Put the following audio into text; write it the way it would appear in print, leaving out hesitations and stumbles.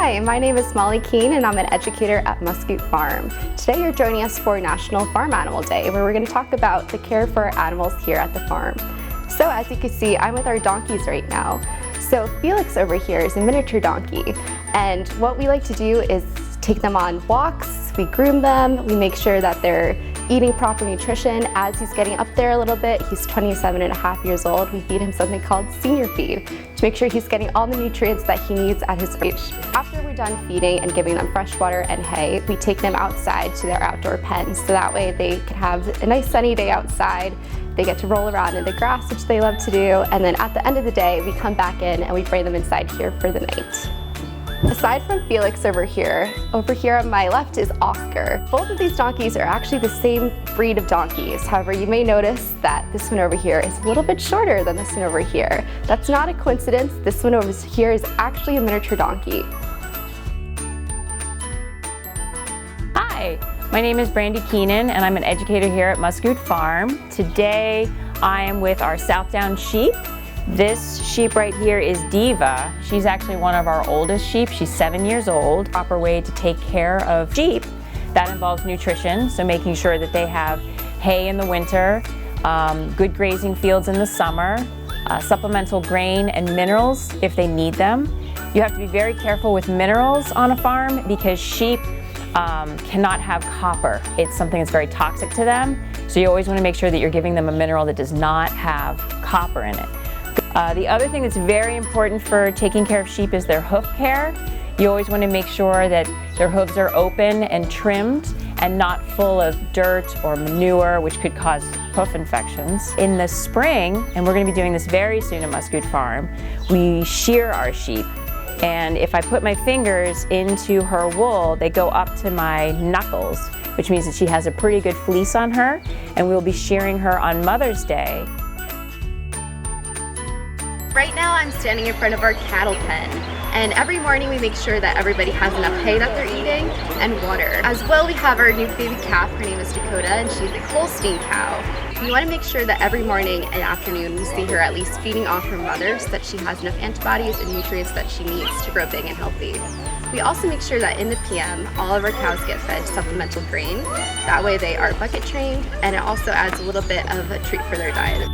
Hi, my name is Molly Keene and I'm an educator at Muscoot Farm. Today you're joining us for National Farm Animal Day, where we're going to talk about the care for our animals here at the farm. So as you can see, I'm with our donkeys right now. So Felix over here is a miniature donkey, and what we like to do is take them on walks, we groom them, we make sure that they're eating proper nutrition. As he's getting up there a little bit, he's 27.5 years old, we feed him something called senior feed to make sure he's getting all the nutrients that he needs at his age. After we're done feeding and giving them fresh water and hay, we take them outside to their outdoor pens, so that way they can have a nice sunny day outside. They get to roll around in the grass, which they love to do, and then at the end of the day, we come back in and we bring them inside here for the night. Aside from Felix over here on my left is Oscar. Both of these donkeys are actually the same breed of donkeys. However, you may notice that this one over here is a little bit shorter than this one over here. That's not a coincidence. This one over here is actually a miniature donkey. Hi, my name is Brandy Keenan and I'm an educator here at Muscoot Farm. Today I am with our Southdown sheep. This sheep right here is Diva. She's actually one of our oldest sheep. She's 7 years old. Proper way to take care of sheep, that involves nutrition, so making sure that they have hay in the winter, good grazing fields in the summer, supplemental grain and minerals if they need them. You have to be very careful with minerals on a farm because sheep cannot have copper. It's something that's very toxic to them, so you always want to make sure that you're giving them a mineral that does not have copper in it. The other thing that's very important for taking care of sheep is their hoof care. You always want to make sure that their hooves are open and trimmed and not full of dirt or manure, which could cause hoof infections. In the spring, and we're going to be doing this very soon at Muscoot Farm, we shear our sheep. And if I put my fingers into her wool, they go up to my knuckles, which means that she has a pretty good fleece on her, and we'll be shearing her on Mother's Day. Right now I'm standing in front of our cattle pen, and every morning we make sure that everybody has enough hay that they're eating and water. As well, we have our new baby calf. Her name is Dakota and she's a Holstein cow. We want to make sure that every morning and afternoon we see her at least feeding off her mother so that she has enough antibodies and nutrients that she needs to grow big and healthy. We also make sure that in the PM, all of our cows get fed supplemental grain. That way they are bucket trained, and it also adds a little bit of a treat for their diet.